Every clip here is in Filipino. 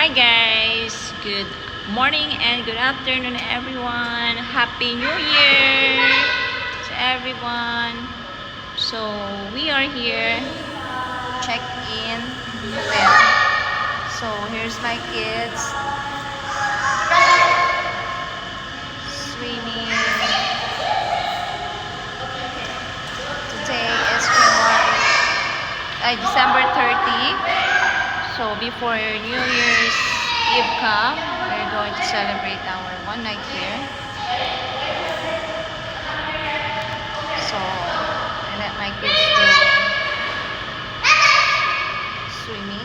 Hi guys, good morning and good afternoon everyone. Happy New Year to everyone. So we are here, check in hotel. So here's my kids swimming. Today is December 30. So before New Year's Eve come, we're going to celebrate our one night here. So I let my kids do swimming.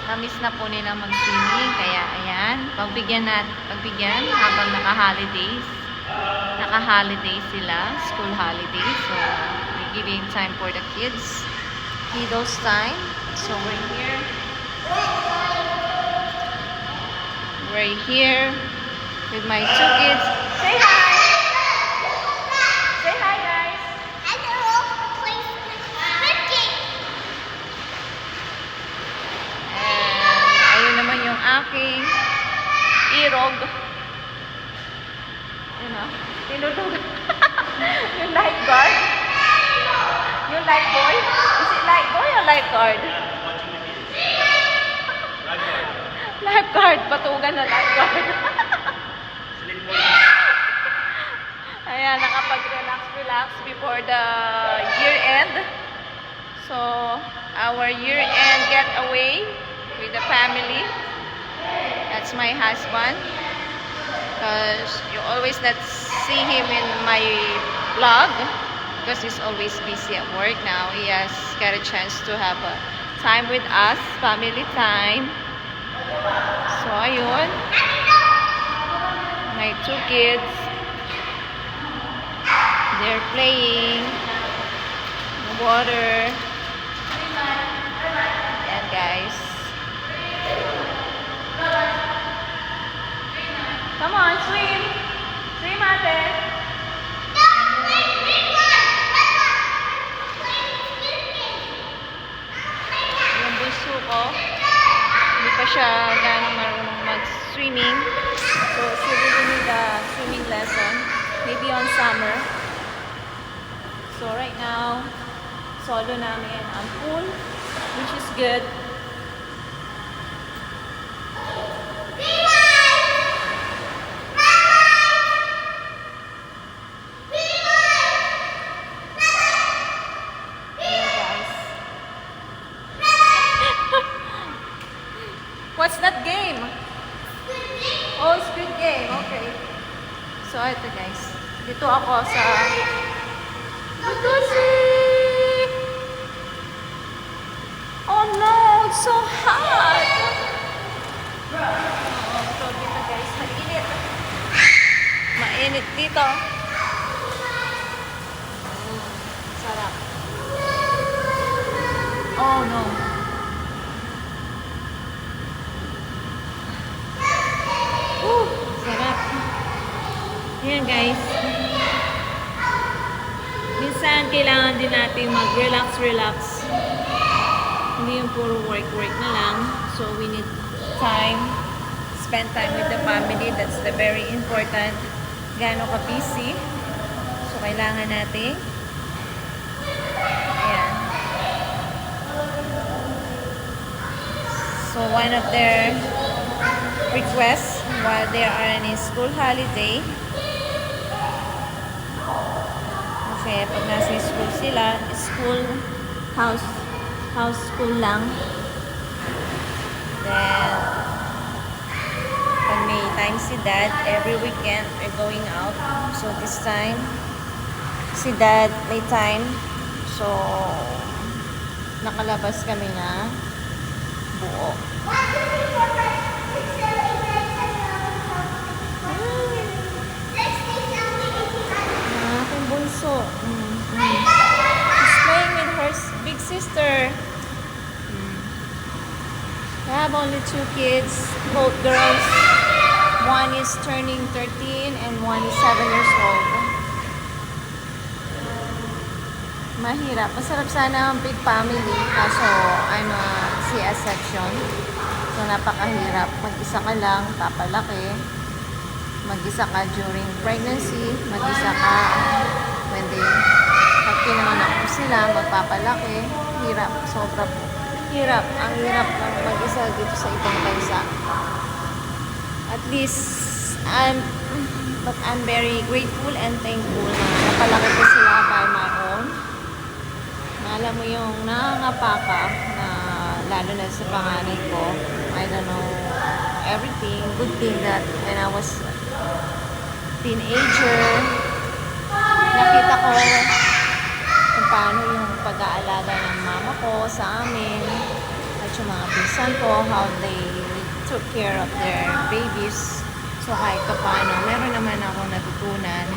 Namiss na po nila mag-swimming, kaya ayan, pagbigyan habang naka-holidays. Naka-holidays sila, school holidays. So we're giving time for the kids. Kiddos time. So we're here with my two kids. Say hi! Say hi guys! Hello! And ayun naman yung aking irog. Yun o, tinutulog. Yung lifeguard. Yung lifeboy. Is it lifeboy or lifeguard? Lifeguard, patugan na lifeguard. Ayan, nakapag-relax before the year end. So, our year end getaway with the family. That's my husband. Because you always not see him in my vlog. Because he's always busy at work now. He has got a chance to have a time with us, family time. So, ayun. My two kids. They're playing in the water. Ayan, guys. Come on, swim. Swim, ate. Yung bunso ko, hindi pa siya ganong marunong mag-swimming. So, she really need a swimming lesson. Maybe on summer. So, right now, solo namin ang pool, which is good. What's that game? Oh, Squid Game. Okay. So, ito guys. Dito ako sa Lutusi! Oh no! It's so hot! So, dito guys. Mainit. Mainit dito. Sarap. Oh no. Sarap. Yan guys. Minsan kailangan din natin mag-relax. Hindi yung puro work na lang. So we need time. Spend time with the family. That's the very important. Gaano ka busy. So kailangan natin. Ayan. So one of their requests while they are in a school holiday. Kasi pag nasa school sila, house school lang. Then, pag may time si dad, every weekend we're going out. So this time, si dad may time. So, nakalabas kami na buo. Bunso. She's playing with her big sister. I have only two kids, both girls. One is turning 13 and one is 7 years old. Mahirap. Masarap sana ang big family. Kaso, I'm a C-section. So, napakahirap. Mag-isa ka lang, papalaki. Mag-isa ka during pregnancy. Mag-isa ka when they pag pinanganak mo sila, magpapalaki. Hirap. Sobra po. Hirap. Ang hirap ng mag-isa dito sa ibang bansa. At least, I'm very grateful and thankful na napalaki ko sila by my own. Alam mo yung nangangapa ka na lalo na sa panganay ko, I don't know everything. Good thing that when I was teenager, nakita ko kung paano yung pag-aalaga ng mama ko sa amin at yung mga pinsan ko, how they took care of their babies. So kahit pa paano, meron naman akong natutunan.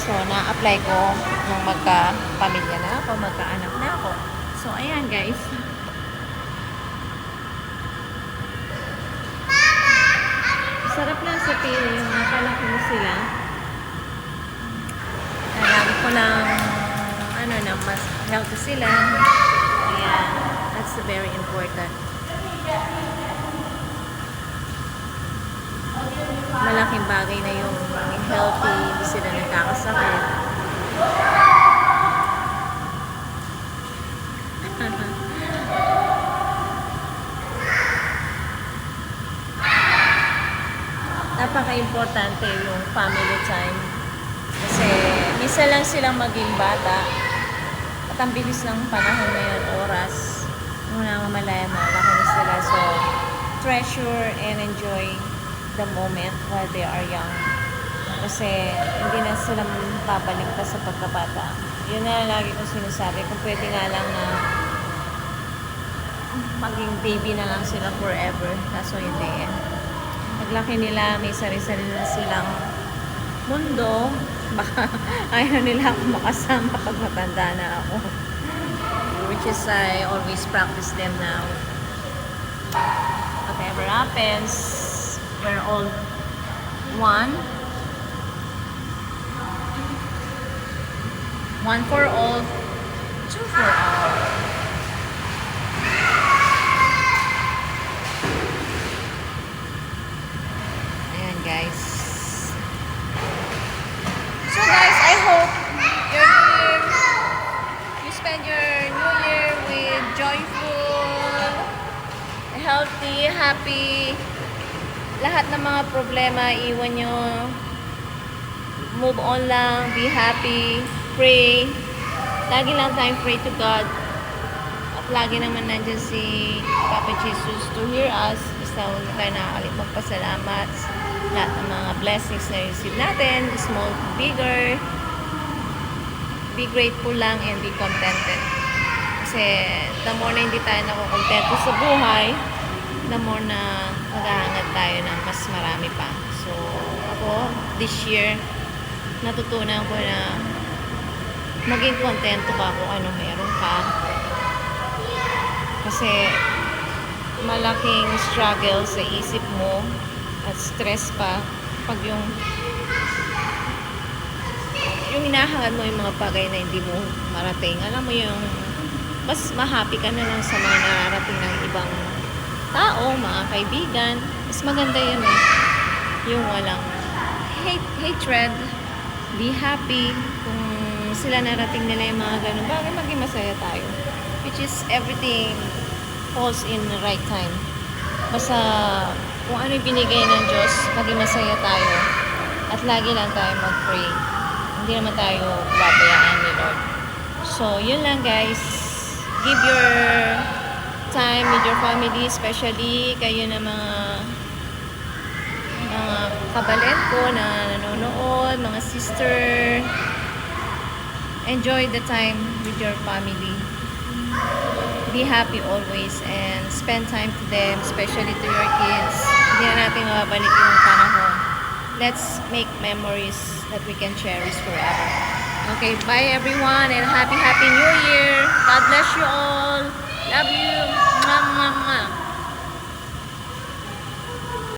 So, na-apply ko nung magka-pamilya na ako, magka-anak na ako. So, ayan guys. Sarap lang sa pili yung napalaki mo sila. Lagi ko lang, na mas healthy sila. Ayan. That's very important. Malaking bagay na yung healthy, hindi sila nagkakasakit. Napaka-importante yung family time. Kasi minsan lang silang maging bata at ang bilis ng panahon ngayon, oras. Nung nangamalaya, malaki na sila. So, treasure and enjoy the moment while they are young. Kasi hindi na sila babalik pa sa pagkabata. Yun na lagi kong sinasabi. Kung pwede nga lang na maging baby na lang sila forever. Kaso hindi eh. Paglaki nila, may sarili-sarili na silang mundo. Baka ayaw nila ako makasama pag matanda na ako. Which is I always practice them now. Whatever happens, we're all one. One for all, two for all. Ayan guys. So guys, I hope you spend your new year with joyful, healthy, happy. Lahat ng mga problema, iwan nyo. Move on lang. Be happy. Pray. Lagi lang tayong pray to God. At lagi naman nandyan si Papa Jesus to hear us. Basta huwag tayo nakakalit magpasalamat. Lahat ng mga blessings na receive natin. Small, bigger. Be grateful lang and be contented. Kasi the more na hindi tayo nakukontento sa buhay, the more na maghahangad tayo ng mas marami pa. So, ako, this year, natutunan ko na maging kontento ka kung ano meron ka. Kasi, malaking struggle sa isip mo at stress pa pag yung hinahangad mo yung mga bagay na hindi mo marating. Alam mo yung mas ma-happy ka na lang sa mga nararating ng ibang tao, mga kaibigan. Mas maganda yun eh. Yung walang hatred. Be happy. Kung sila narating nila yung mga ganun bagay, maging masaya tayo. Which is everything falls in the right time. Basta kung ano yung binigay ng Diyos, maging masaya tayo. At lagi lang tayo mag-pray. Hindi naman tayo babayaan ni Lord. So, yun lang guys. Give your time with your family, especially kayo na mga kabalet ko na nanonood, mga sister. Enjoy the time with your family. Be happy always and spend time to them, especially to your kids. Hindi na natin mababalik yung panahon. Let's make memories that we can cherish forever. Okay, bye everyone and happy New Year. God bless you all. Love you. Mwah, mwah, mwah.